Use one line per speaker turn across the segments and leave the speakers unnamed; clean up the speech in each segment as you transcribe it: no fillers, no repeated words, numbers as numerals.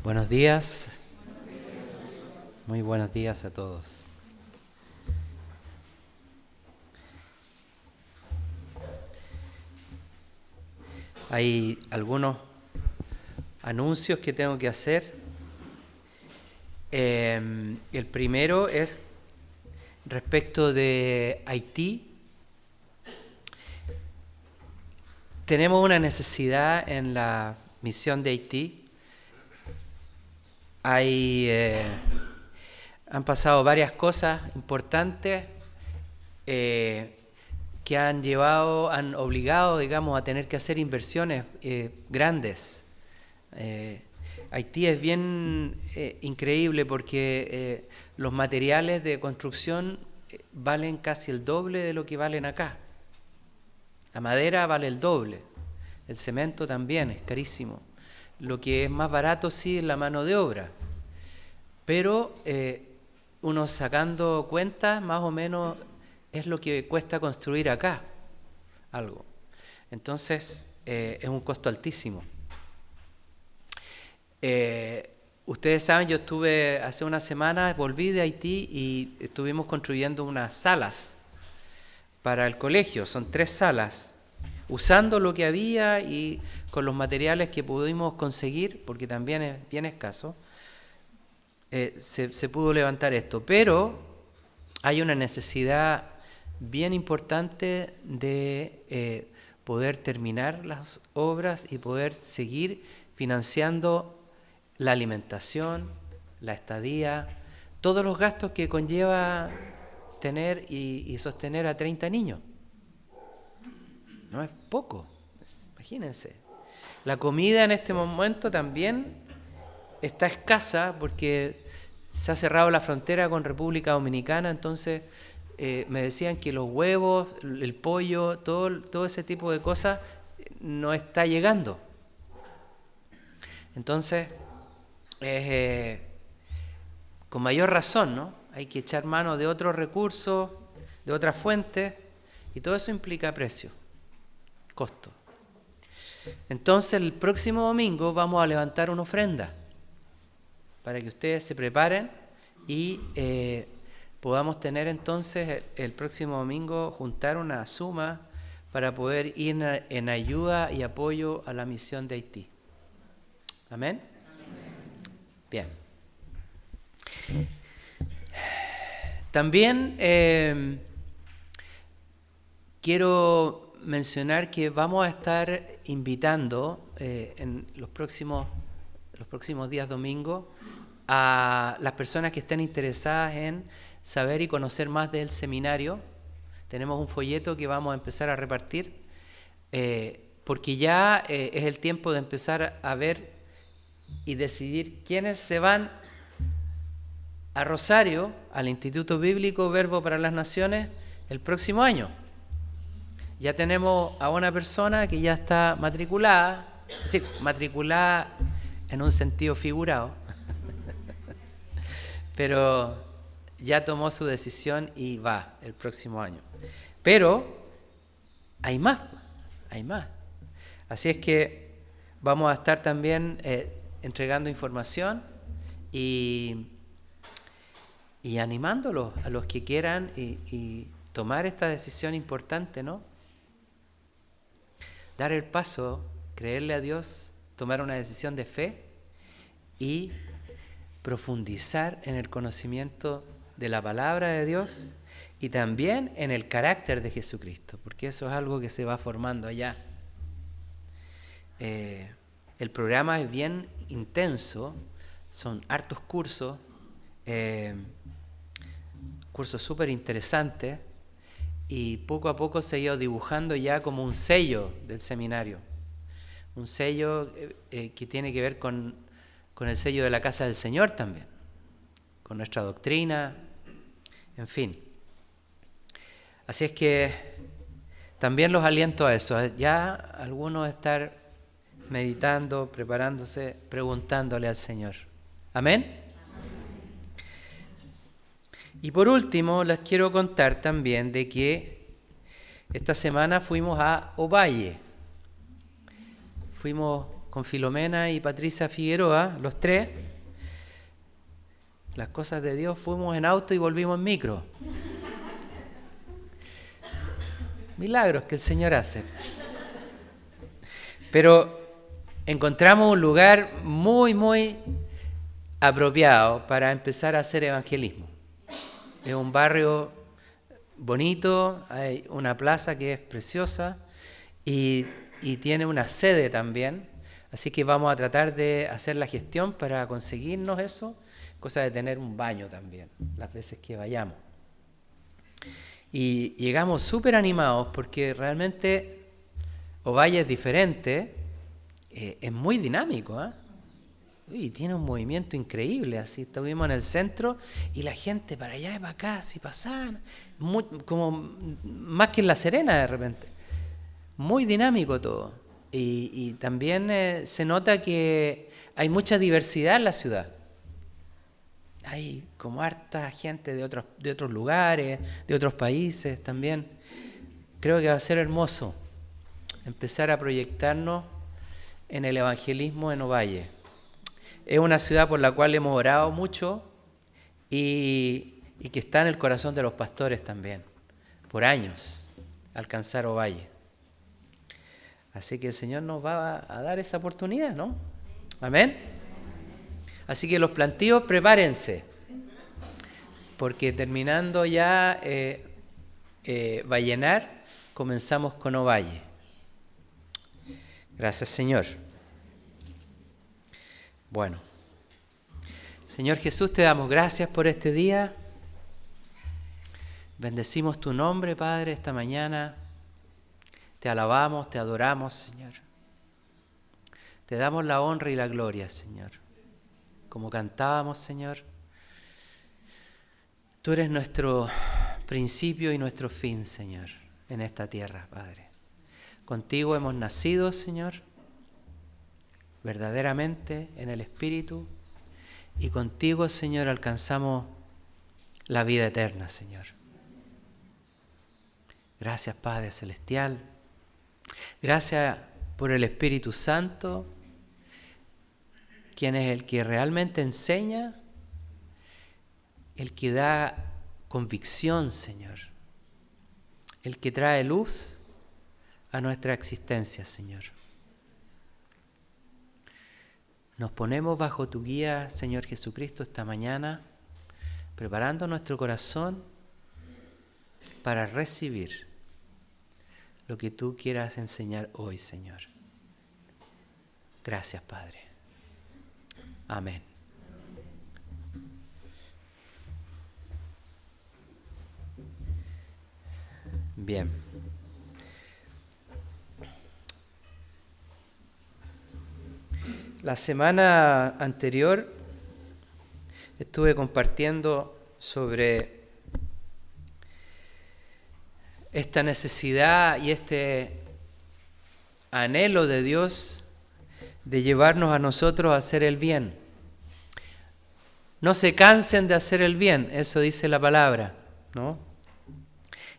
Buenos días, muy buenos días a todos. Hay algunos anuncios que tengo que hacer. El primero es respecto de Haití. Tenemos una necesidad en la misión de Haití. Han pasado varias cosas importantes que han obligado, digamos, a tener que hacer inversiones grandes. Haití es bien increíble porque los materiales de construcción valen casi el doble de lo que valen acá. La madera vale el doble, el cemento también es carísimo. Lo que es más barato sí es la mano de obra, pero uno sacando cuentas más o menos es lo que cuesta construir acá algo. Entonces es un costo altísimo. Ustedes saben, yo estuve hace unas semanas, volví de Haití y estuvimos construyendo unas salas para el colegio. Son 3 salas, usando lo que había y con los materiales que pudimos conseguir, porque también es bien escaso, se pudo levantar esto. Pero hay una necesidad bien importante de poder terminar las obras y poder seguir financiando la alimentación, la estadía, todos los gastos que conlleva tener y sostener a 30 niños. No es poco, imagínense. La comida en este momento también está escasa porque se ha cerrado la frontera con República Dominicana, entonces me decían que los huevos, el pollo, todo ese tipo de cosas no está llegando. Entonces, con mayor razón, ¿no? Hay que echar mano de otros recursos, de otras fuentes, y todo eso implica precio, costo. Entonces, el próximo domingo vamos a levantar una ofrenda para que ustedes se preparen y podamos tener entonces el próximo domingo juntar una suma para poder ir en ayuda y apoyo a la misión de Haití. ¿Amén? Bien. También quiero mencionar que vamos a estar invitando en los próximos días domingos a las personas que estén interesadas en saber y conocer más del seminario. Tenemos un folleto que vamos a empezar a repartir porque ya es el tiempo de empezar a ver y decidir quiénes se van a Rosario, al Instituto Bíblico Verbo para las Naciones, el próximo año. Ya tenemos a una persona que ya está matriculada, es decir, matriculada en un sentido figurado, pero ya tomó su decisión y va el próximo año. Pero hay más. Así es que vamos a estar también entregando información y animándolos a los que quieran y tomar esta decisión importante, ¿no? Dar el paso, creerle a Dios, tomar una decisión de fe y profundizar en el conocimiento de la palabra de Dios y también en el carácter de Jesucristo, porque eso es algo que se va formando allá. El programa es bien intenso, son hartos cursos, cursos súper interesantes, y poco a poco se ha ido dibujando ya como un sello del seminario, un sello que tiene que ver con el sello de la Casa del Señor también, con nuestra doctrina, en fin. Así es que también los aliento a eso, ya algunos estar meditando, preparándose, preguntándole al Señor. ¿Amén? Y por último, les quiero contar también de que esta semana fuimos a Ovalle. Fuimos con Filomena y Patricia Figueroa, los tres. Las cosas de Dios, fuimos en auto y volvimos en micro. Milagros que el Señor hace. Pero encontramos un lugar muy, muy apropiado para empezar a hacer evangelismo. Es un barrio bonito, hay una plaza que es preciosa y tiene una sede también. Así que vamos a tratar de hacer la gestión para conseguirnos eso. Cosa de tener un baño también, las veces que vayamos. Y llegamos súper animados porque realmente Ovalle es diferente, es muy dinámico, ¿eh? Y tiene un movimiento increíble, así estuvimos en el centro y la gente para allá y para acá, así pasaban, como más que en La Serena de repente. Muy dinámico todo. Y también se nota que hay mucha diversidad en la ciudad. Hay como harta gente de otros lugares, de otros países también. Creo que va a ser hermoso empezar a proyectarnos en el evangelismo en Ovalle. Es una ciudad por la cual hemos orado mucho y que está en el corazón de los pastores también, por años, alcanzar Ovalle. Así que el Señor nos va a dar esa oportunidad, ¿no? Amén. Así que los plantíos, prepárense, porque terminando ya Vallenar, comenzamos con Ovalle. Gracias, Señor. Bueno, Señor Jesús, te damos gracias por este día. Bendecimos tu nombre, Padre, esta mañana. Te alabamos, te adoramos, Señor. Te damos la honra y la gloria, Señor. Como cantábamos, Señor, tú eres nuestro principio y nuestro fin, Señor, en esta tierra, Padre. Contigo hemos nacido, Señor, verdaderamente en el Espíritu, y contigo, Señor, alcanzamos la vida eterna, Señor. Gracias, Padre Celestial. Gracias por el Espíritu Santo, quien es el que realmente enseña, el que da convicción, Señor, el que trae luz a nuestra existencia, Señor. Nos ponemos bajo tu guía, Señor Jesucristo, esta mañana, preparando nuestro corazón para recibir lo que tú quieras enseñar hoy, Señor. Gracias, Padre. Amén. Bien. La semana anterior estuve compartiendo sobre esta necesidad y este anhelo de Dios de llevarnos a nosotros a hacer el bien. No se cansen de hacer el bien, eso dice la palabra, ¿no?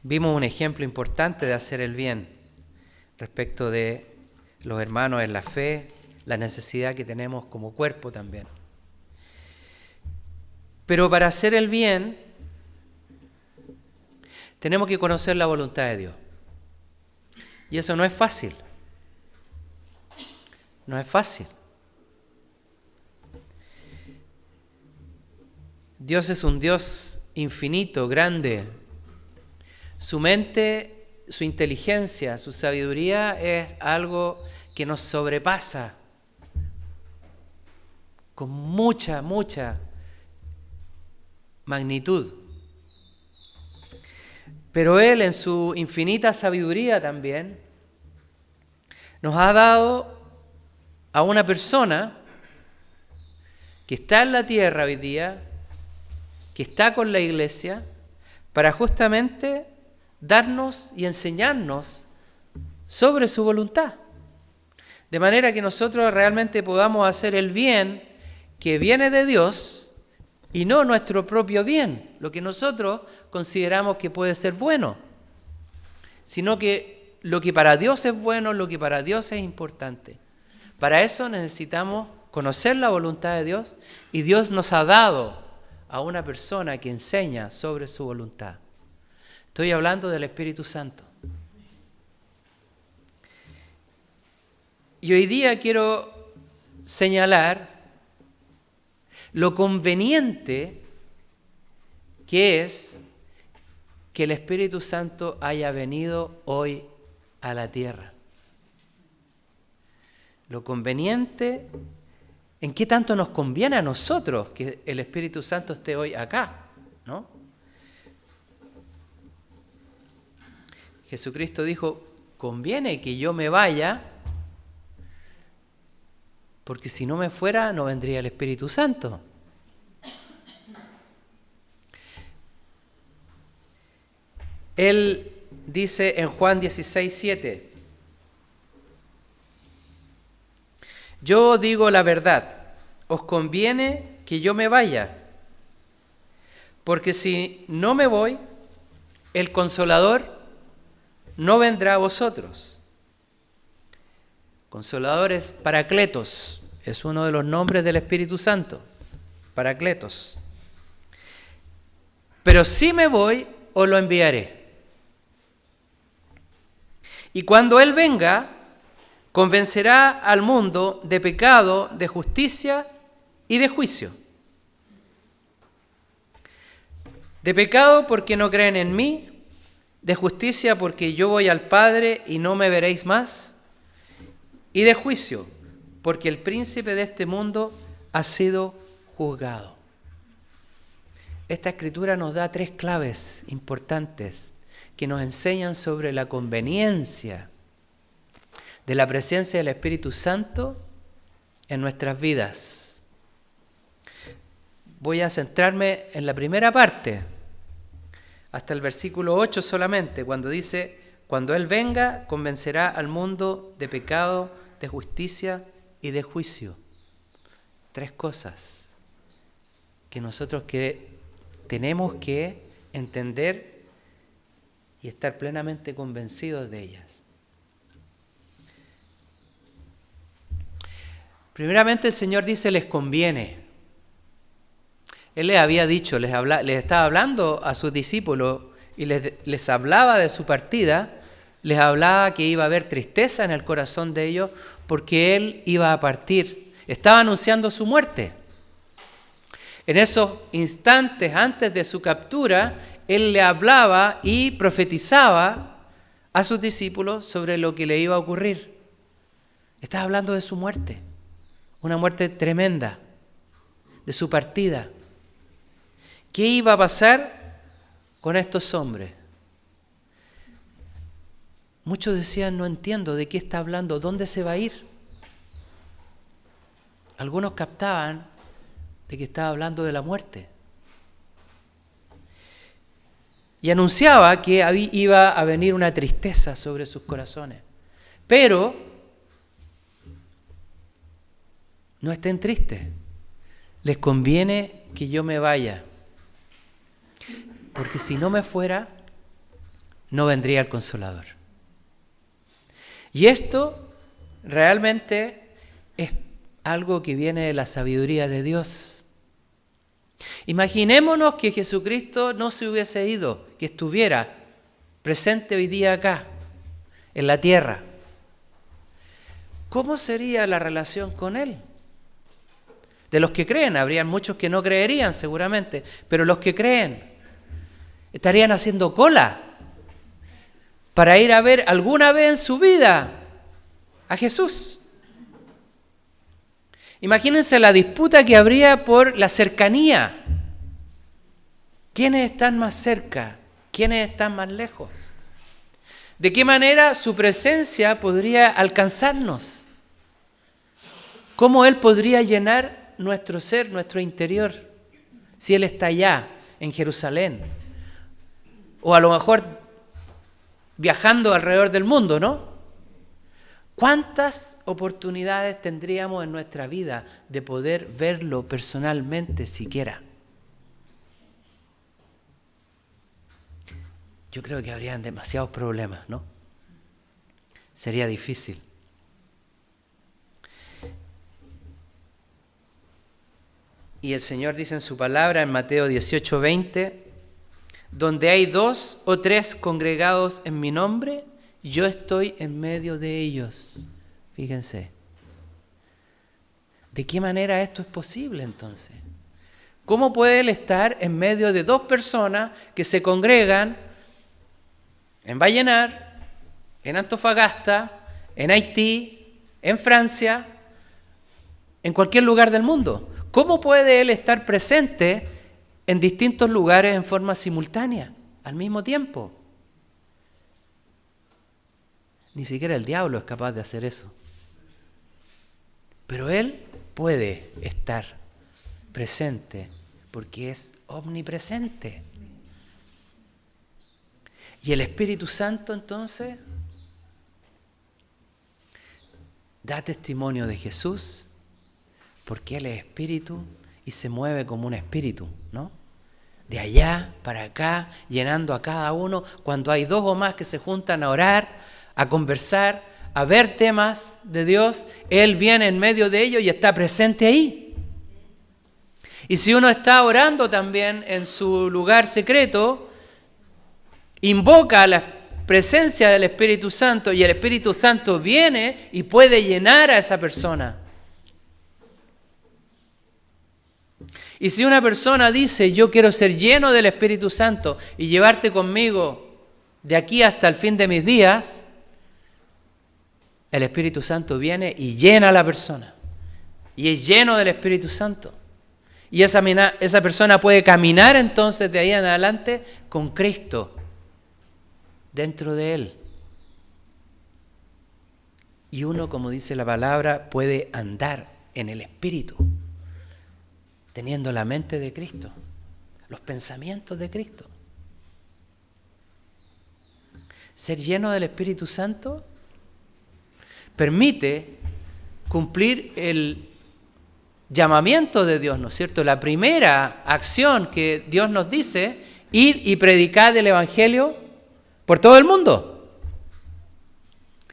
Vimos un ejemplo importante de hacer el bien respecto de los hermanos en la fe, la necesidad que tenemos como cuerpo también. Pero para hacer el bien tenemos que conocer la voluntad de Dios. Y eso no es fácil. No es fácil. Dios es un Dios infinito, grande. Su mente, su inteligencia, su sabiduría es algo que nos sobrepasa con mucha magnitud. Pero Él, en su infinita sabiduría también, nos ha dado a una persona que está en la tierra hoy día, que está con la iglesia, para justamente darnos y enseñarnos sobre su voluntad. De manera que nosotros realmente podamos hacer el bien que viene de Dios y no nuestro propio bien, lo que nosotros consideramos que puede ser bueno, sino que lo que para Dios es bueno, lo que para Dios es importante. Para eso necesitamos conocer la voluntad de Dios, y Dios nos ha dado a una persona que enseña sobre su voluntad. Estoy hablando del Espíritu Santo. Y hoy día quiero señalar lo conveniente que es que el Espíritu Santo haya venido hoy a la tierra. Lo conveniente, ¿en qué tanto nos conviene a nosotros que el Espíritu Santo esté hoy acá, ¿no? Jesucristo dijo, conviene que yo me vaya, porque si no me fuera no vendría el Espíritu Santo. Él dice en Juan 16:7, yo digo la verdad, os conviene que yo me vaya, porque si no me voy, el Consolador no vendrá a vosotros. Consolador es Paracletos, es uno de los nombres del Espíritu Santo, Paracletos. Pero si me voy, os lo enviaré. Y cuando Él venga, convencerá al mundo de pecado, de justicia y de juicio. De pecado porque no creen en mí, de justicia porque yo voy al Padre y no me veréis más, y de juicio porque el príncipe de este mundo ha sido juzgado. Esta escritura nos da 3 claves importantes que nos enseñan sobre la conveniencia de la presencia del Espíritu Santo en nuestras vidas. Voy a centrarme en la primera parte, hasta el versículo 8 solamente, cuando dice, cuando Él venga, convencerá al mundo de pecado, de justicia y de juicio. 3 cosas que nosotros tenemos que entender y estar plenamente convencidos de ellas. Primeramente el Señor dice, les conviene. Él les había dicho, les estaba hablando a sus discípulos y les hablaba de su partida, les hablaba que iba a haber tristeza en el corazón de ellos porque Él iba a partir. Estaba anunciando su muerte. En esos instantes antes de su captura, Él le hablaba y profetizaba a sus discípulos sobre lo que le iba a ocurrir. Estaba hablando de su muerte, una muerte tremenda, de su partida. ¿Qué iba a pasar con estos hombres? Muchos decían, no entiendo de qué está hablando, ¿dónde se va a ir? Algunos captaban de que estaba hablando de la muerte. Y anunciaba que iba a venir una tristeza sobre sus corazones. Pero no estén tristes. Les conviene que yo me vaya. Porque si no me fuera, no vendría el Consolador. Y esto realmente es algo que viene de la sabiduría de Dios. Imaginémonos que Jesucristo no se hubiese ido, que estuviera presente hoy día acá, en la tierra. ¿Cómo sería la relación con Él? De los que creen, habrían muchos que no creerían seguramente, pero los que creen estarían haciendo cola para ir a ver alguna vez en su vida a Jesús. Imagínense la disputa que habría por la cercanía. ¿Quiénes están más cerca? ¿Quiénes están más lejos? ¿De qué manera su presencia podría alcanzarnos? ¿Cómo Él podría llenar nuestro ser, nuestro interior, si Él está allá, en Jerusalén? O a lo mejor viajando alrededor del mundo, ¿no? ¿Cuántas oportunidades tendríamos en nuestra vida de poder verlo personalmente siquiera? Yo creo que habrían demasiados problemas, ¿no? Sería difícil. Y el Señor dice en su palabra en Mateo 18:20, donde hay 2 o 3 congregados en mi nombre, yo estoy en medio de ellos. Fíjense. ¿De qué manera esto es posible entonces? ¿Cómo puede Él estar en medio de 2 personas que se congregan en Vallenar, en Antofagasta, en Haití, en Francia, en cualquier lugar del mundo? ¿Cómo puede Él estar presente en distintos lugares en forma simultánea, al mismo tiempo? Ni siquiera el diablo es capaz de hacer eso. Pero Él puede estar presente porque es omnipresente. Y el Espíritu Santo entonces da testimonio de Jesús porque Él es espíritu y se mueve como un espíritu, ¿no? De allá para acá, llenando a cada uno. Cuando hay 2 o más que se juntan a orar, a conversar, a ver temas de Dios, Él viene en medio de ellos y está presente ahí. Y si uno está orando también en su lugar secreto, invoca la presencia del Espíritu Santo y el Espíritu Santo viene y puede llenar a esa persona. Y si una persona dice, yo quiero ser lleno del Espíritu Santo y llevarte conmigo de aquí hasta el fin de mis días, el Espíritu Santo viene y llena a la persona. Y es lleno del Espíritu Santo. Y esa persona puede caminar entonces de ahí en adelante con Cristo dentro de él. Y uno, como dice la palabra, puede andar en el Espíritu, teniendo la mente de Cristo, los pensamientos de Cristo. Ser lleno del Espíritu Santo permite cumplir el llamamiento de Dios, ¿no es cierto? La primera acción que Dios nos dice, ir y predicar el Evangelio por todo el mundo.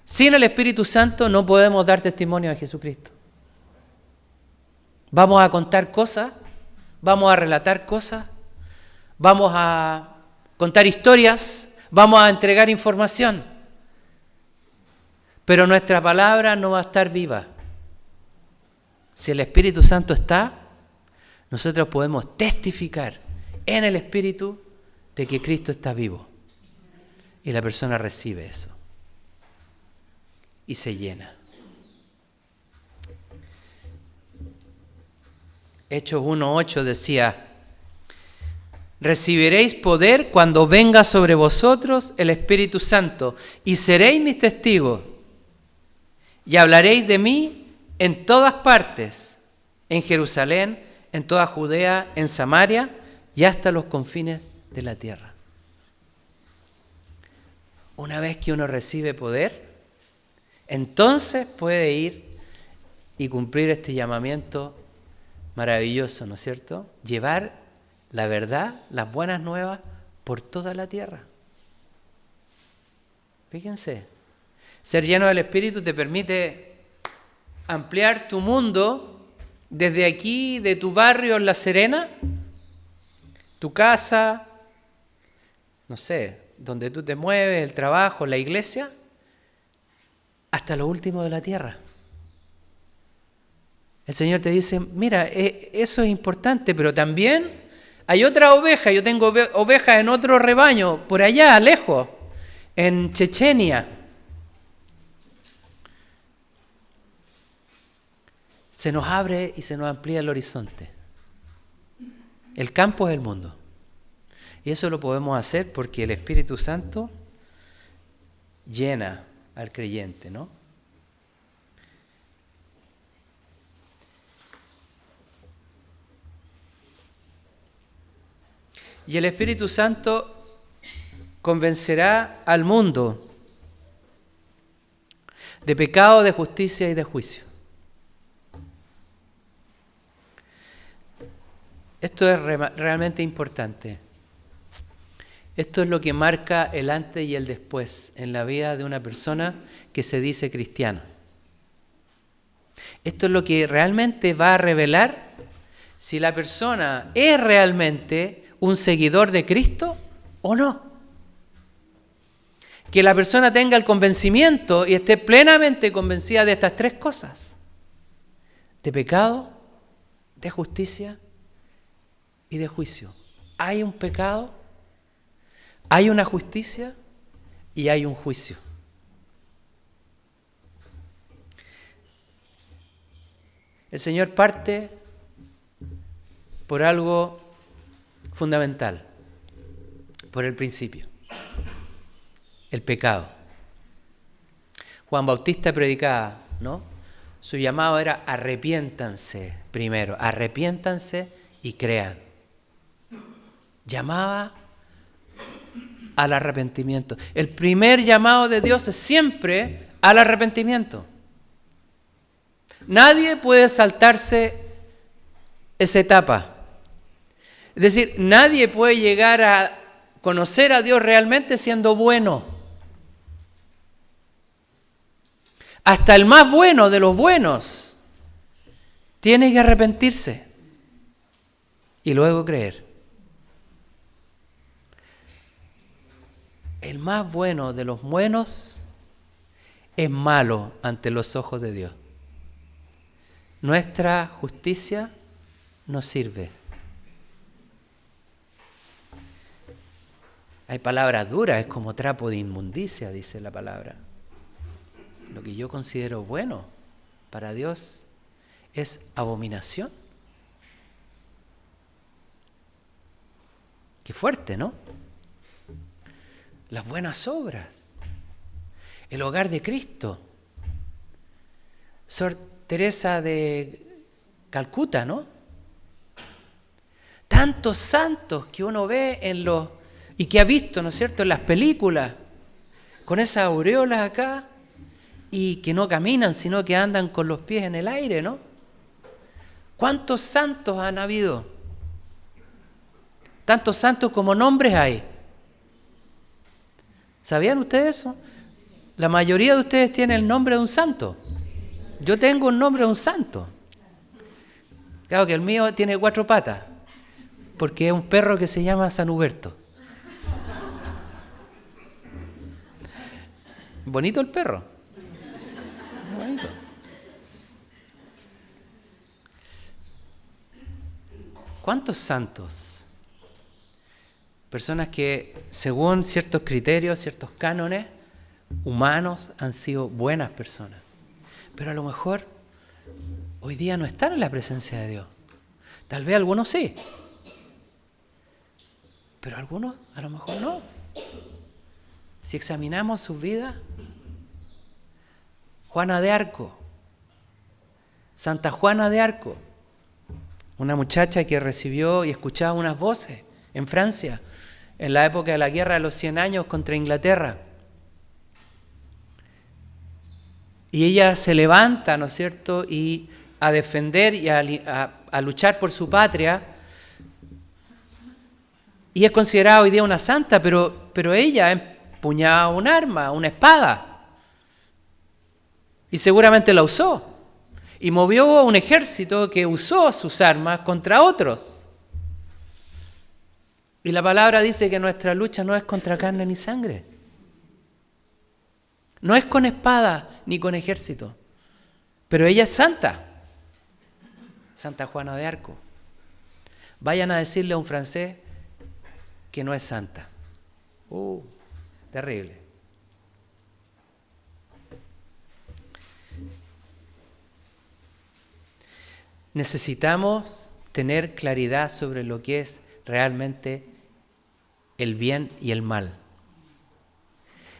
Sin el Espíritu Santo no podemos dar testimonio de Jesucristo. Vamos a contar cosas, vamos a relatar cosas, vamos a contar historias, vamos a entregar información, pero nuestra palabra no va a estar viva. Si el Espíritu Santo está, nosotros podemos testificar en el Espíritu de que Cristo está vivo. Y la persona recibe eso. Y se llena. Hechos 1:8 decía, recibiréis poder cuando venga sobre vosotros el Espíritu Santo y seréis mis testigos y hablaréis de mí en todas partes, en Jerusalén, en toda Judea, en Samaria y hasta los confines de la tierra. Una vez que uno recibe poder, entonces puede ir y cumplir este llamamiento maravilloso, ¿no es cierto? Llevar la verdad, las buenas nuevas por toda la tierra. Fíjense, ser lleno del Espíritu te permite ampliar tu mundo desde aquí, de tu barrio en La Serena, tu casa, no sé, donde tú te mueves, el trabajo, la iglesia, hasta lo último de la tierra. El Señor te dice, mira, eso es importante, pero también hay otra oveja. Yo tengo ovejas en otro rebaño, por allá, lejos, en Chechenia. Se nos abre y se nos amplía el horizonte. El campo es el mundo. Y eso lo podemos hacer porque el Espíritu Santo llena al creyente, ¿no? Y el Espíritu Santo convencerá al mundo de pecado, de justicia y de juicio. Esto es realmente importante. Esto es lo que marca el antes y el después en la vida de una persona que se dice cristiana. Esto es lo que realmente va a revelar si la persona es realmente un seguidor de Cristo o no. Que la persona tenga el convencimiento y esté plenamente convencida de estas tres cosas: de pecado, de justicia y de juicio. Hay un pecado, hay una justicia y hay un juicio. El Señor parte por algo fundamental, por el principio, el pecado. Juan Bautista predicaba, ¿no? Su llamado era: arrepiéntanse primero, arrepiéntanse y crean. Llamaba al arrepentimiento. El primer llamado de Dios es siempre al arrepentimiento. Nadie puede saltarse esa etapa. Es decir, nadie puede llegar a conocer a Dios realmente siendo bueno. Hasta el más bueno de los buenos tiene que arrepentirse y luego creer. El más bueno de los buenos es malo ante los ojos de Dios. Nuestra justicia nos sirve. Hay palabras duras, es como trapo de inmundicia, dice la palabra. Lo que yo considero bueno para Dios es abominación. Qué fuerte, ¿no? Las buenas obras, el hogar de Cristo. Sor Teresa de Calcuta, ¿no? Tantos santos que uno ve y que ha visto, ¿no es cierto?, en las películas, con esas aureolas acá, y que no caminan, sino que andan con los pies en el aire, ¿no? ¿Cuántos santos han habido? Tantos santos como nombres hay. ¿Sabían ustedes eso? La mayoría de ustedes tienen el nombre de un santo. Yo tengo el nombre de un santo. Claro que el mío tiene 4 patas, porque es un perro que se llama San Huberto. Bonito el perro. Bonito. ¿Cuántos santos? Personas que, según ciertos criterios, ciertos cánones humanos, han sido buenas personas. Pero a lo mejor hoy día no están en la presencia de Dios. Tal vez algunos sí. Pero algunos a lo mejor no. Si examinamos sus vidas, Juana de Arco, Santa Juana de Arco, una muchacha que recibió y escuchaba unas voces en Francia, en la época de la guerra de los 100 años contra Inglaterra. Y ella se levanta, ¿no es cierto?, y a defender y a luchar por su patria. Y es considerada hoy día una santa, pero ella empuñaba un arma, una espada. Y seguramente la usó. Y movió un ejército que usó sus armas contra otros. Y la palabra dice que nuestra lucha no es contra carne ni sangre. No es con espada ni con ejército. Pero ella es santa. Santa Juana de Arco. Vayan a decirle a un francés que no es santa. Terrible. Necesitamos tener claridad sobre lo que es realmente el bien y el mal.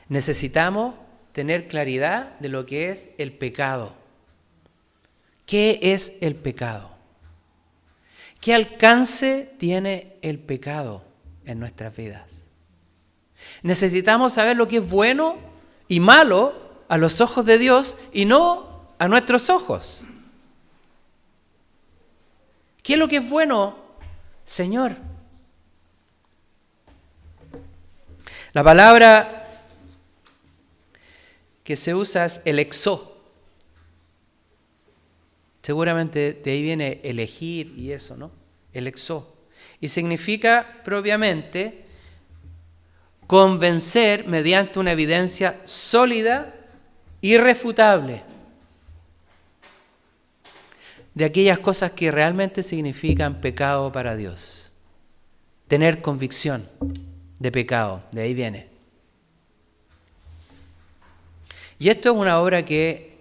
Necesitamos tener claridad de lo que es el pecado. ¿Qué es el pecado? ¿Qué alcance tiene el pecado en nuestras vidas? Necesitamos saber lo que es bueno y malo a los ojos de Dios y no a nuestros ojos. ¿Qué es lo que es bueno, Señor? La palabra que se usa es el exó. Seguramente de ahí viene elegir y eso, ¿no? Elexó. Y significa propiamente convencer mediante una evidencia sólida, irrefutable, de aquellas cosas que realmente significan pecado para Dios. Tener convicción de pecado, de ahí viene. Y esto es una obra que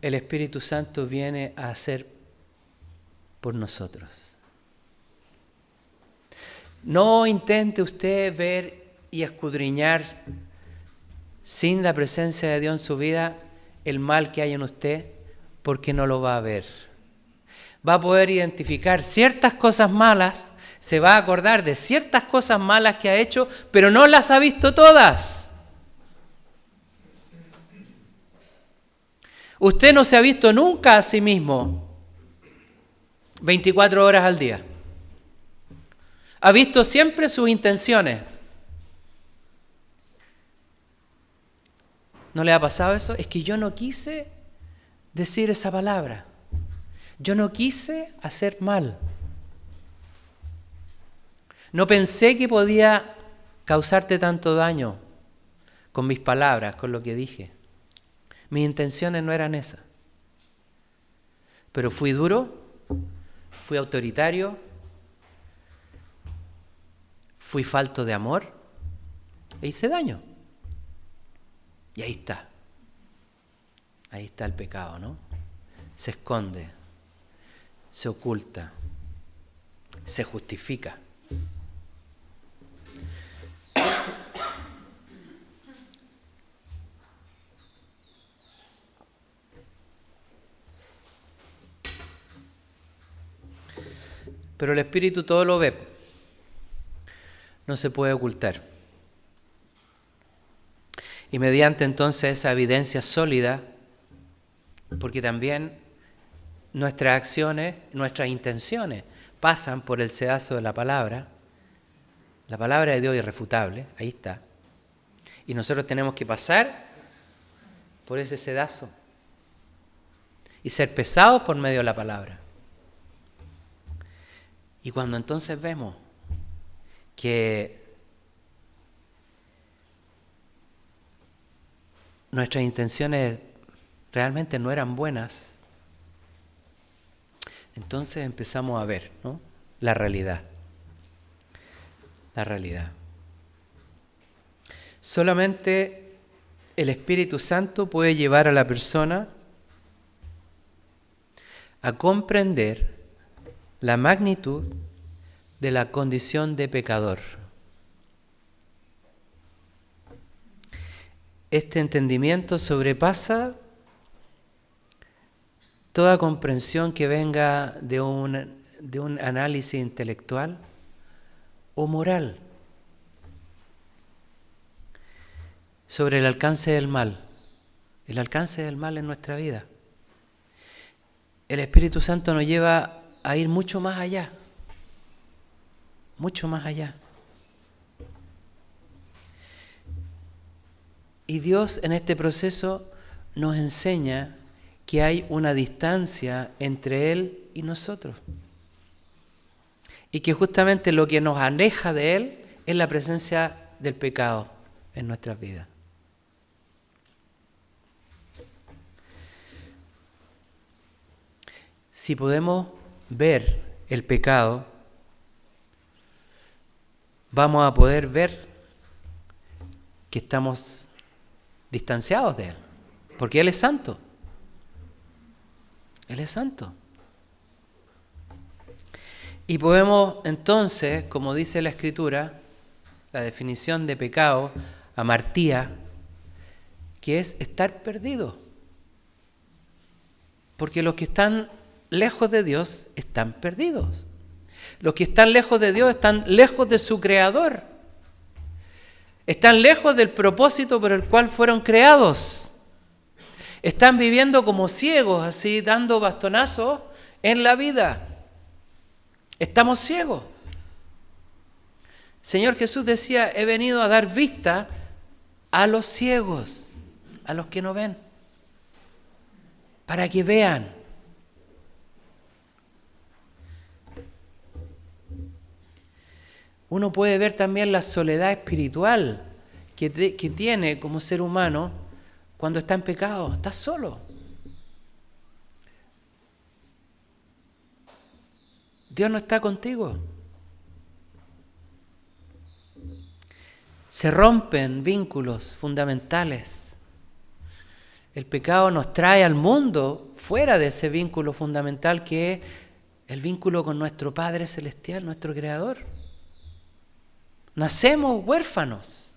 el Espíritu Santo viene a hacer por nosotros. No intente usted ver y escudriñar sin la presencia de Dios en su vida el mal que hay en usted, porque no lo va a ver. Va a poder identificar ciertas cosas malas, se va a acordar de ciertas cosas malas que ha hecho, pero no las ha visto todas. Usted no se ha visto nunca a sí mismo 24 horas al día. Ha visto siempre sus intenciones. ¿No le ha pasado eso? Es que yo no quise decir esa palabra. Yo no quise hacer mal. No pensé que podía causarte tanto daño con mis palabras, con lo que dije. Mis intenciones no eran esas. Pero fui duro, fui autoritario, fui falto de amor e hice daño. Y ahí está. Ahí está el pecado, ¿no? Se esconde, se oculta, se justifica. Pero el Espíritu todo lo ve. No se puede ocultar. Y mediante entonces esa evidencia sólida, porque también nuestras acciones, nuestras intenciones pasan por el sedazo de la palabra de Dios irrefutable, ahí está. Y nosotros tenemos que pasar por ese sedazo y ser pesados por medio de la palabra. Y cuando entonces vemos que nuestras intenciones realmente no eran buenas, entonces empezamos a ver, ¿no? La realidad. La realidad. Solamente el Espíritu Santo puede llevar a la persona a comprender la magnitud de la condición de pecador. Este entendimiento sobrepasa toda comprensión que venga de un análisis intelectual o moral sobre el alcance del mal en nuestra vida. El Espíritu Santo nos lleva a ir mucho más allá, mucho más allá. Y Dios en este proceso nos enseña que hay una distancia entre Él y nosotros. Y que justamente lo que nos aleja de Él es la presencia del pecado en nuestras vidas. Si podemos ver el pecado, vamos a poder ver que estamos distanciados de Él, porque Él es santo. Él es santo. Y podemos entonces, como dice la Escritura, la definición de pecado, amartía, que es estar perdido. Porque los que están lejos de Dios están perdidos. Los que están lejos de Dios están lejos de su Creador. Están lejos del propósito por el cual fueron creados. Están viviendo como ciegos, así dando bastonazos en la vida. Estamos ciegos. Señor Jesús decía, he venido a dar vista a los ciegos, a los que no ven, para que vean. Uno puede ver también la soledad espiritual que tiene como ser humano cuando está en pecado. Está solo. Dios no está contigo. Se rompen vínculos fundamentales. El pecado nos trae al mundo fuera de ese vínculo fundamental que es el vínculo con nuestro Padre Celestial, nuestro Creador. Nacemos huérfanos.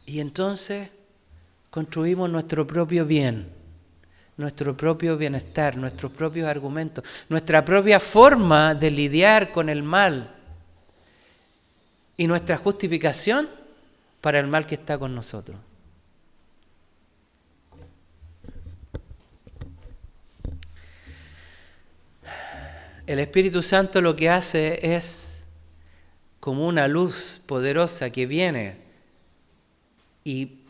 Y entonces construimos nuestro propio bien, nuestro propio bienestar, nuestros propios argumentos, nuestra propia forma de lidiar con el mal y nuestra justificación para el mal que está con nosotros. El Espíritu Santo lo que hace es como una luz poderosa que viene y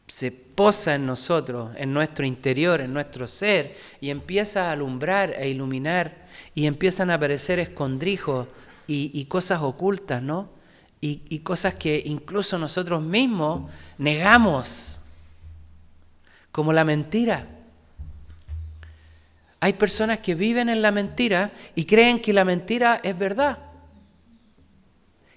se posa en nosotros, en nuestro interior, en nuestro ser, y empieza a alumbrar e iluminar, y empiezan a aparecer escondrijos y cosas ocultas, ¿no? Y cosas que incluso nosotros mismos negamos, como la mentira. Hay personas que viven en la mentira y creen que la mentira es verdad.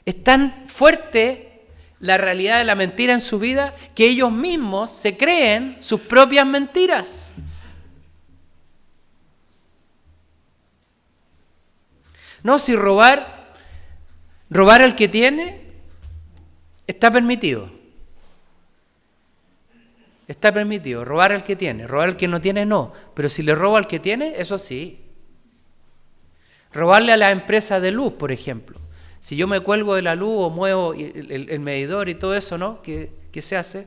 Es tan fuerte la realidad de la mentira en su vida que ellos mismos se creen sus propias mentiras. No, si robar al que tiene, está permitido. Está permitido, robar al que tiene, robar al que no tiene no, pero si le robo al que tiene, eso sí. Robarle a la empresa de luz, por ejemplo. Si yo me cuelgo de la luz o muevo el medidor y todo eso, ¿no? Que se hace,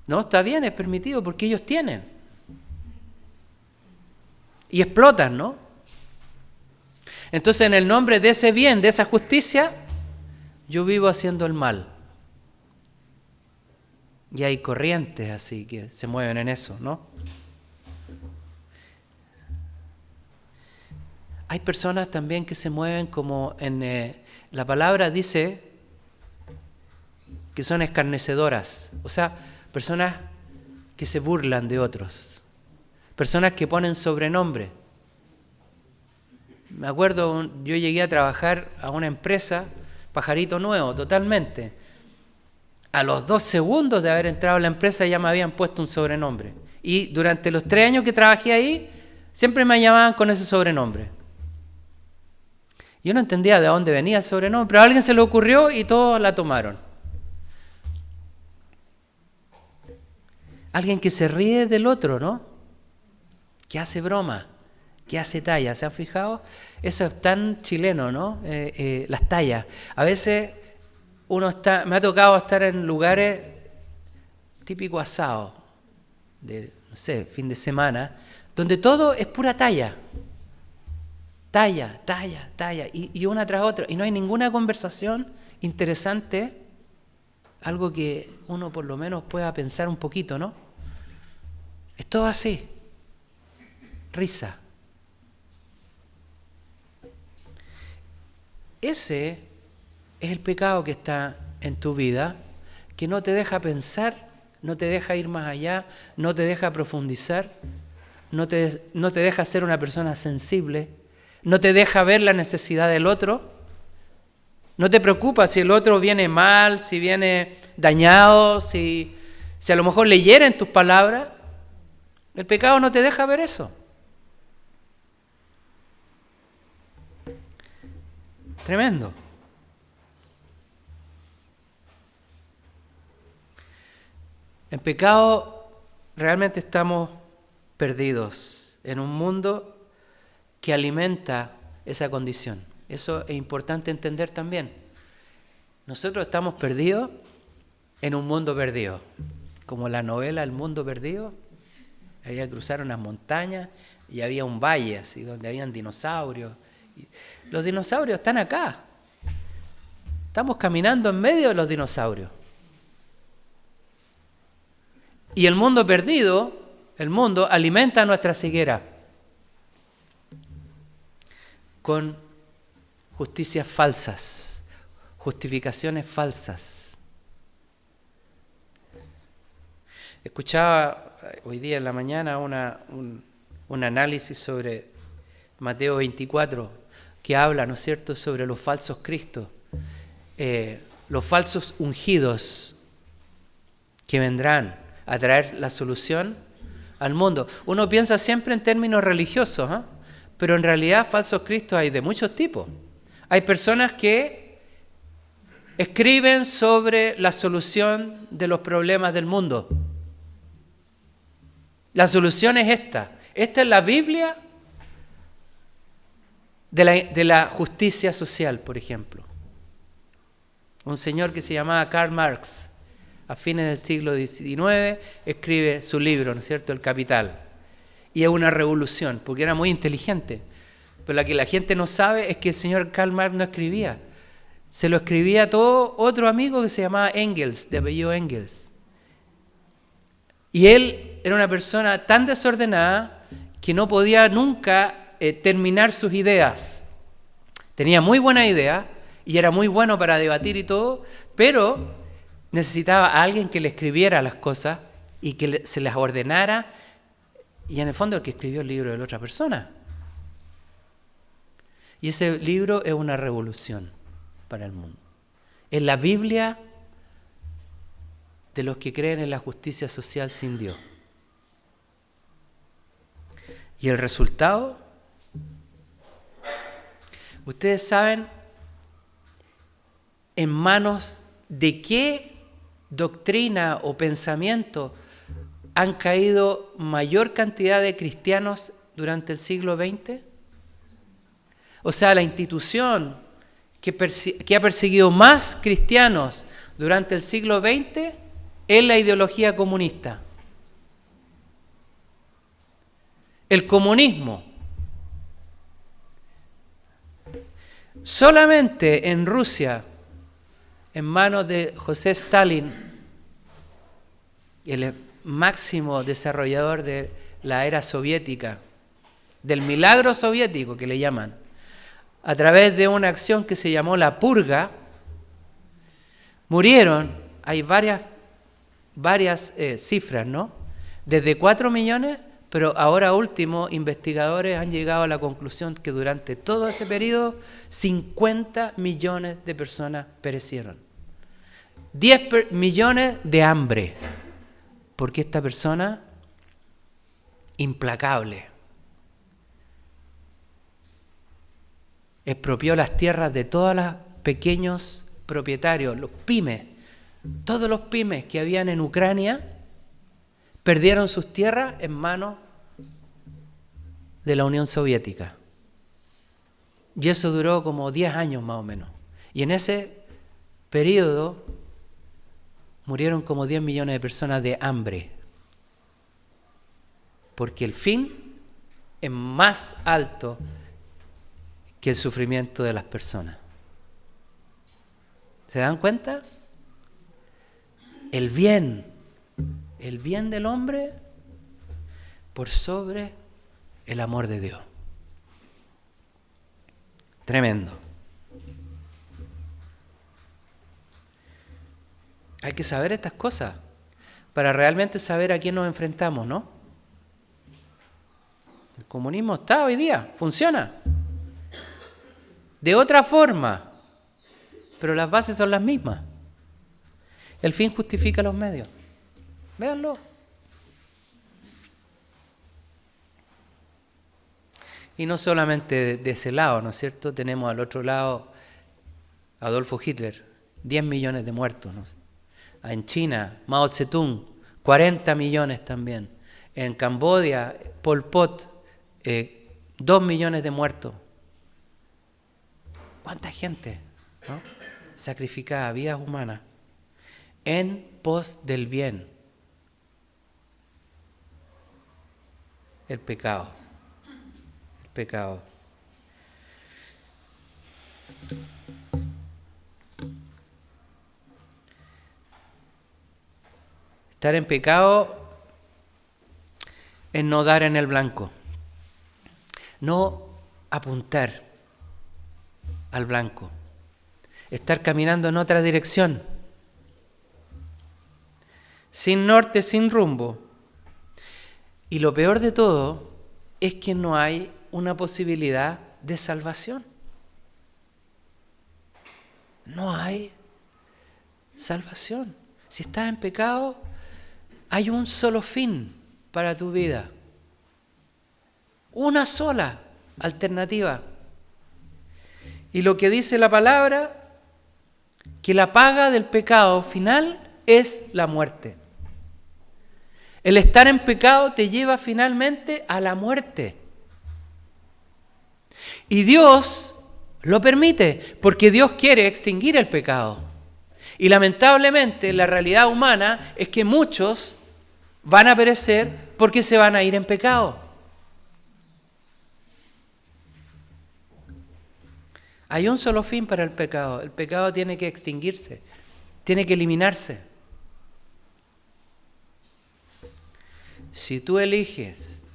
no, está bien, es permitido porque ellos tienen. Y explotan, ¿no? Entonces, en el nombre de ese bien, de esa justicia, yo vivo haciendo el mal. Y hay corrientes así que se mueven en eso, ¿no? Hay personas también que se mueven como en... la palabra dice que son escarnecedoras. O sea, personas que se burlan de otros. Personas que ponen sobrenombre. Me acuerdo, yo llegué a trabajar a una empresa, pajarito nuevo, totalmente. A los 2 segundos de haber entrado a la empresa ya me habían puesto un sobrenombre. Y durante los 3 años que trabajé ahí, siempre me llamaban con ese sobrenombre. Yo no entendía de dónde venía el sobrenombre, pero a alguien se le ocurrió y todos la tomaron. Alguien que se ríe del otro, ¿no? Que hace broma, que hace talla. ¿Se han fijado? Eso es tan chileno, ¿no? Las tallas. A veces... me ha tocado estar en lugares típico asado, de, no sé, fin de semana, donde todo es pura talla. Talla, talla, talla, y una tras otra. Y no hay ninguna conversación interesante, algo que uno por lo menos pueda pensar un poquito, ¿no? Es todo así. Risa. Ese es el pecado que está en tu vida, que no te deja pensar, no te deja ir más allá, no te deja profundizar, no te deja ser una persona sensible, no te deja ver la necesidad del otro, no te preocupa si el otro viene mal, si viene dañado, si a lo mejor le hieren tus palabras. El pecado no te deja ver eso. Tremendo. En pecado realmente estamos perdidos en un mundo que alimenta esa condición. Eso es importante entender también. Nosotros estamos perdidos en un mundo perdido. Como la novela El Mundo Perdido, había que cruzar unas montañas y había un valle así donde habían dinosaurios. Los dinosaurios están acá. Estamos caminando en medio de los dinosaurios. Y el mundo perdido, el mundo alimenta nuestra ceguera. con justicias falsas, justificaciones falsas. Escuchaba hoy día en la mañana un análisis sobre Mateo 24 que habla, ¿no es cierto?, sobre los falsos cristos, los falsos ungidos que vendrán a traer la solución al mundo. Uno piensa siempre en términos religiosos, pero en realidad falsos cristos hay de muchos tipos. Hay personas que escriben sobre la solución de los problemas del mundo. La solución es esta. Esta es la Biblia de la justicia social, por ejemplo. Un señor que se llamaba Karl Marx, a fines del siglo XIX, escribe su libro, ¿no es cierto?, El Capital. Y es una revolución, porque era muy inteligente. Pero lo que la gente no sabe es que el señor Karl Marx no escribía. Se lo escribía a todo otro amigo que se llamaba Engels, de apellido Engels. Y él era una persona tan desordenada que no podía nunca terminar sus ideas. Tenía muy buena idea y era muy bueno para debatir y todo, pero necesitaba a alguien que le escribiera las cosas y que se las ordenara, y en el fondo el que escribió el libro de la otra persona. Y ese libro es una revolución para el mundo. Es la Biblia de los que creen en la justicia social sin Dios. Y el resultado, ustedes saben en manos de qué doctrina o pensamiento han caído mayor cantidad de cristianos durante el siglo XX. O sea, la institución que ha perseguido más cristianos durante el siglo XX es la ideología comunista. El comunismo. Solamente en Rusia, en manos de José Stalin, el máximo desarrollador de la era soviética, del milagro soviético que le llaman, a través de una acción que se llamó la purga, murieron, hay varias cifras, ¿no? Desde 4 millones, pero ahora último, investigadores han llegado a la conclusión que durante todo ese periodo 50 millones de personas perecieron. 10 millones de hambre, porque esta persona implacable expropió las tierras de todos los pequeños propietarios, los pymes. Todos los pymes que habían en Ucrania perdieron sus tierras en manos de la Unión Soviética. Y eso duró como 10 años más o menos. Y en ese periodo murieron como 10 millones de personas de hambre. Porque el fin es más alto que el sufrimiento de las personas. ¿Se dan cuenta? El bien del hombre por sobre el amor de Dios. Tremendo. Hay que saber estas cosas para realmente saber a quién nos enfrentamos, ¿no? El comunismo está hoy día, funciona. De otra forma, pero las bases son las mismas. El fin justifica los medios. Véanlo. Y no solamente de ese lado, ¿no es cierto? Tenemos al otro lado Adolfo Hitler, 10 millones de muertos, ¿no? En China, Mao Zedong, 40 millones también. En Camboya, Pol Pot, 2 millones de muertos. ¿Cuánta gente, ¿no?, sacrificada, vidas humanas, en pos del bien? El pecado. Estar en pecado es no dar en el blanco, no apuntar, al blanco. Estar caminando en otra dirección. Sin norte, sin rumbo. Y lo peor de todo es que no hay una posibilidad de salvación. No hay salvación. Si estás en pecado, hay un solo fin para tu vida. Una sola alternativa. Y lo que dice la palabra, que la paga del pecado final es la muerte. El estar en pecado te lleva finalmente a la muerte. Y Dios lo permite, porque Dios quiere extinguir el pecado. Y lamentablemente la realidad humana es que muchos van a perecer porque se van a ir en pecado. Hay un solo fin para el pecado. El pecado tiene que extinguirse, tiene que eliminarse. Si tú eliges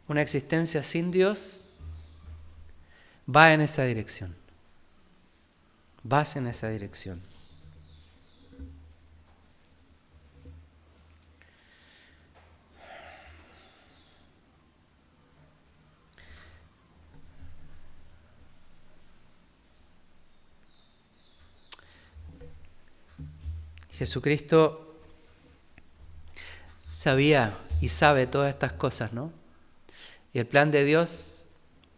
una existencia sin Dios, va en esa dirección. Vas en esa dirección. Jesucristo sabía y sabe todas estas cosas, ¿no? Y el plan de Dios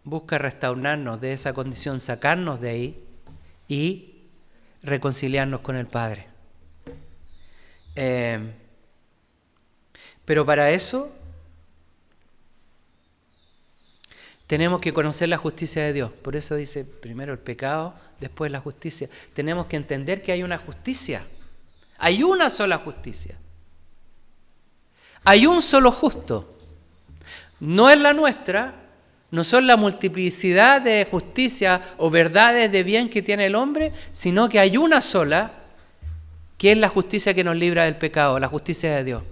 busca restaurarnos de esa condición, sacarnos de ahí y reconciliarnos con el Padre. Pero para eso tenemos que conocer la justicia de Dios. Por eso dice primero el pecado, después la justicia. Tenemos que entender que hay una justicia. Hay una sola justicia. Hay un solo justo. No es la nuestra, no son la multiplicidad de justicia o verdades de bien que tiene el hombre, sino que hay una sola, que es la justicia que nos libra del pecado, la justicia de Dios.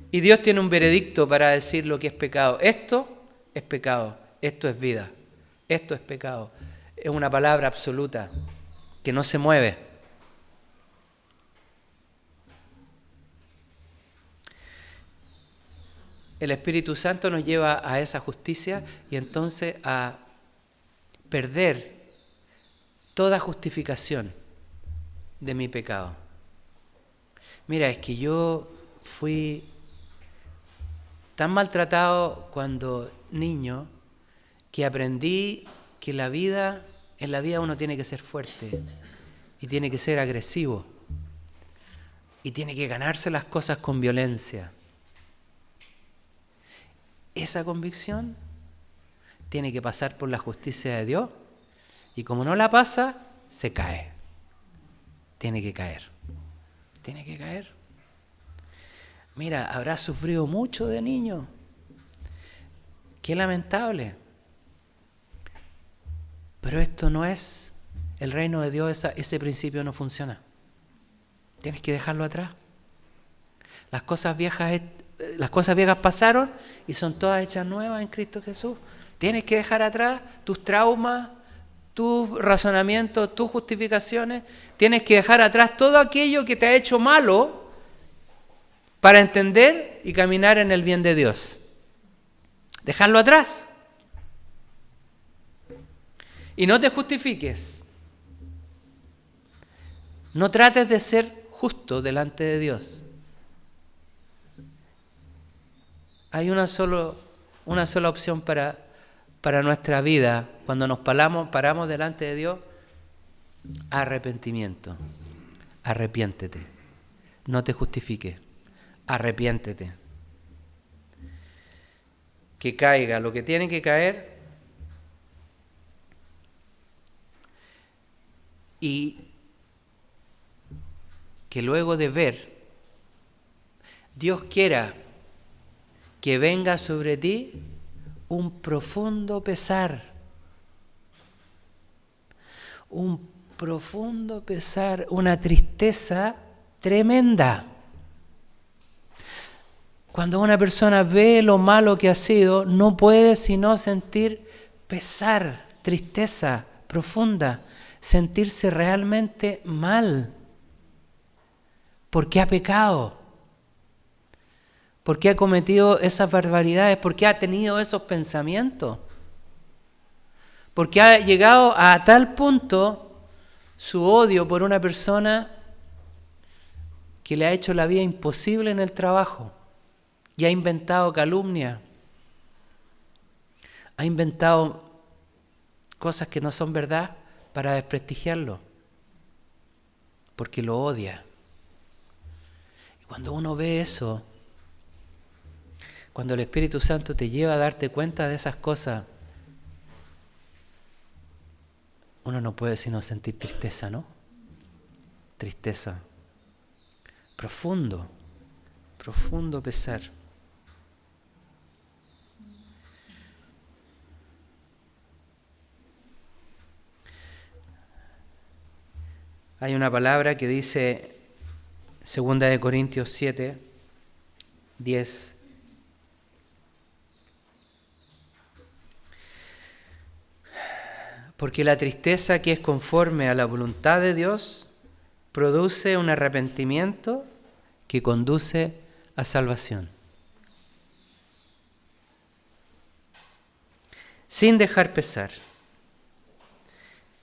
Y Dios tiene un veredicto para decir lo que es pecado. Esto es pecado, esto es vida, esto es pecado. Es una palabra absoluta que no se mueve. El Espíritu Santo nos lleva a esa justicia y entonces a perder toda justificación de mi pecado. Mira, es que yo fui tan maltratado cuando niño que aprendí que en la vida uno tiene que ser fuerte y tiene que ser agresivo y tiene que ganarse las cosas con violencia. Esa convicción tiene que pasar por la justicia de Dios y como no la pasa, se cae. Tiene que caer. Tiene que caer. Mira, habrás sufrido mucho de niño. Qué lamentable. Pero esto no es el reino de Dios, ese principio no funciona. Tienes que dejarlo atrás. Las cosas viejas pasaron y son todas hechas nuevas en Cristo Jesús. Tienes que dejar atrás tus traumas, tus razonamientos, tus justificaciones. Tienes que dejar atrás todo aquello que te ha hecho malo para entender y caminar en el bien de Dios. Dejarlo atrás. Y no te justifiques. No trates de ser justo delante de Dios. Hay una sola opción para nuestra vida. Cuando nos paramos delante de Dios, arrepentimiento. Arrepiéntete. No te justifiques. Arrepiéntete. Que caiga lo que tiene que caer y que luego de ver, Dios quiera que venga sobre ti un profundo pesar, una tristeza tremenda. Cuando una persona ve lo malo que ha sido, no puede sino sentir pesar, tristeza profunda, sentirse realmente mal, porque ha pecado, porque ha cometido esas barbaridades, porque ha tenido esos pensamientos, porque ha llegado a tal punto su odio por una persona que le ha hecho la vida imposible en el trabajo y ha inventado calumnia, ha inventado cosas que no son verdad para desprestigiarlo, porque lo odia. Y cuando uno ve eso, cuando el Espíritu Santo te lleva a darte cuenta de esas cosas, uno no puede sino sentir tristeza, ¿no? Tristeza. Profundo, profundo pesar. Hay una palabra que dice 2 Corintios 7, 10. Porque la tristeza que es conforme a la voluntad de Dios produce un arrepentimiento que conduce a salvación, sin dejar pesar.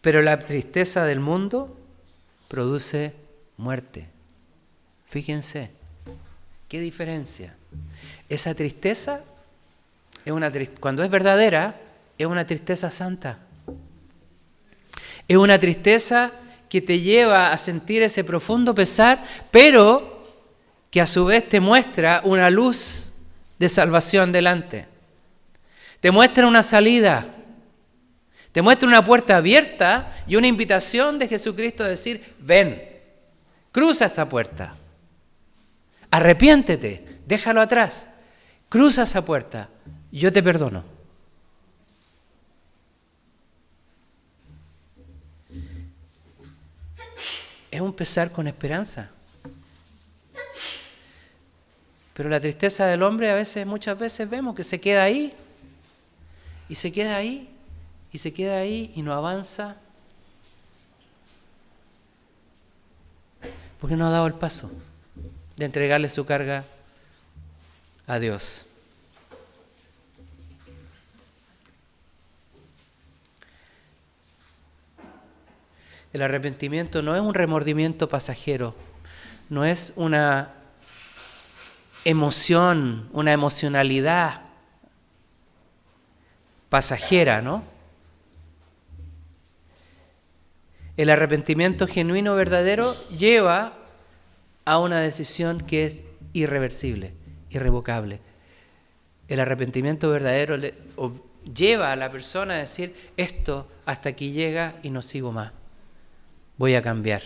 Pero la tristeza del mundo produce muerte. Fíjense, qué diferencia. Esa tristeza es cuando es verdadera, es una tristeza santa. Es una tristeza que te lleva a sentir ese profundo pesar, pero que a su vez te muestra una luz de salvación delante. Te muestra una salida. Te muestra una puerta abierta y una invitación de Jesucristo a decir, ven, cruza esta puerta, arrepiéntete, déjalo atrás, cruza esa puerta, yo te perdono. Es un pesar con esperanza. Pero la tristeza del hombre muchas veces vemos que se queda ahí, y se queda ahí, y se queda ahí y no avanza porque no ha dado el paso de entregarle su carga a Dios. El arrepentimiento no es un remordimiento pasajero, no es una emoción, una emocionalidad pasajera, ¿no? El arrepentimiento genuino, verdadero, lleva a una decisión que es irreversible, irrevocable. El arrepentimiento verdadero lleva a la persona a decir, esto hasta aquí llega y no sigo más, voy a cambiar.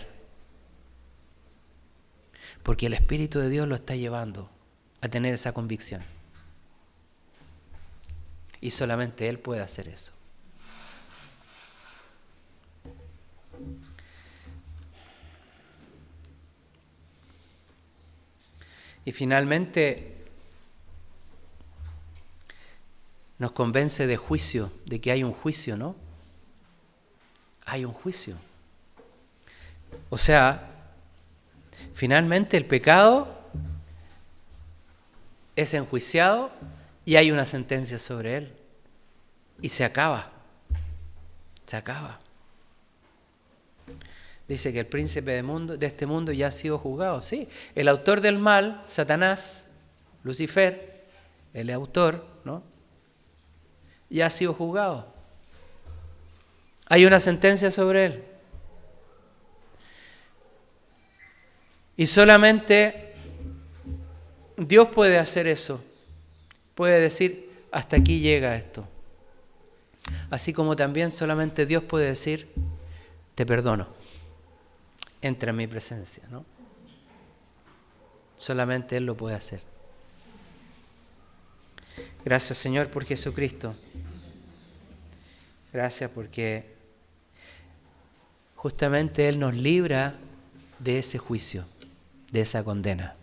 Porque el Espíritu de Dios lo está llevando a tener esa convicción. Y solamente Él puede hacer eso. Y finalmente nos convence de juicio, de que hay un juicio, ¿no? Hay un juicio. O sea, finalmente el pecado es enjuiciado y hay una sentencia sobre él. Y se acaba. Se acaba. Dice que el príncipe de este mundo ya ha sido juzgado. Sí, el autor del mal, Satanás, Lucifer, el autor, ¿no? Ya ha sido juzgado. Hay una sentencia sobre él. Y solamente Dios puede hacer eso. Puede decir, hasta aquí llega esto. Así como también solamente Dios puede decir, te perdono. Entra en mi presencia, ¿no? Solamente Él lo puede hacer. Gracias, Señor, por Jesucristo. Gracias porque justamente Él nos libra de ese juicio, de esa condena.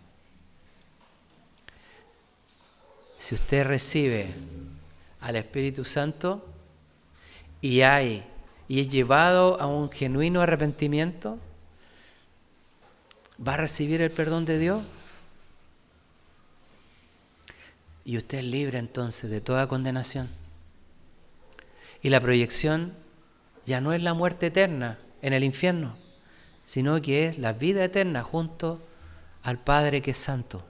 si usted recibe al Espíritu Santo y es llevado a un genuino arrepentimiento, va a recibir el perdón de Dios. Y usted es libre entonces de toda condenación. Y la proyección ya no es la muerte eterna en el infierno, sino que es la vida eterna junto al Padre que es santo.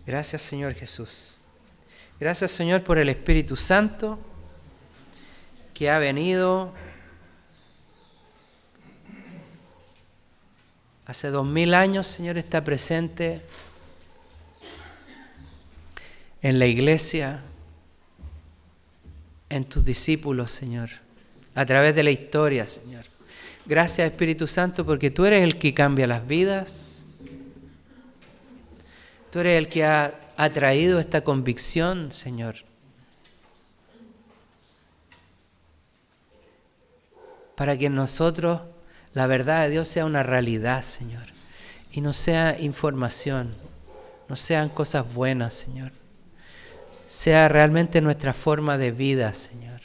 Gracias, Señor Jesús. Gracias, Señor, por el Espíritu Santo que ha venido hace 2000 años, Señor, está presente en la iglesia, en tus discípulos, Señor, a través de la historia, Señor. Gracias, Espíritu Santo, porque tú eres el que cambia las vidas. Tú eres el que ha traído esta convicción, Señor. Para que en nosotros la verdad de Dios sea una realidad, Señor. Y no sea información, no sean cosas buenas, Señor. Sea realmente nuestra forma de vida, Señor.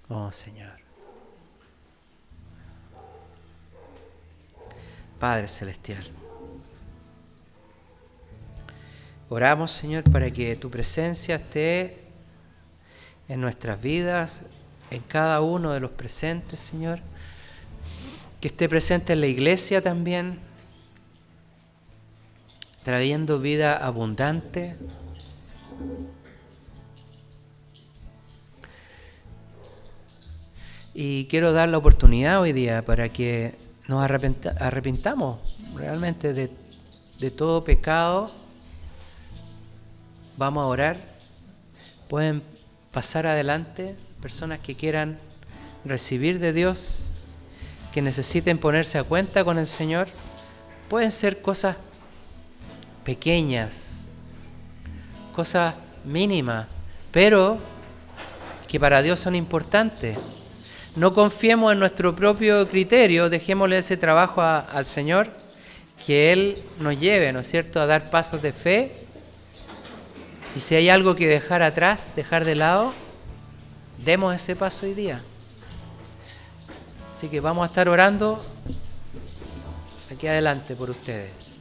Oh, Señor. Padre Celestial, oramos, Señor, para que tu presencia esté en nuestras vidas, en cada uno de los presentes, Señor. Que esté presente en la iglesia también, trayendo vida abundante. Y quiero dar la oportunidad hoy día para que nos arrepintamos realmente de todo pecado. Vamos a orar. Pueden pasar adelante personas que quieran recibir de Dios, que necesiten ponerse a cuenta con el Señor. Pueden ser cosas pequeñas, cosas mínimas, pero que para Dios son importantes. No confiemos en nuestro propio criterio, dejémosle ese trabajo al Señor, que Él nos lleve, ¿no es cierto?, a dar pasos de fe. Y si hay algo que dejar atrás, dejar de lado, demos ese paso hoy día. Así que vamos a estar orando aquí adelante por ustedes.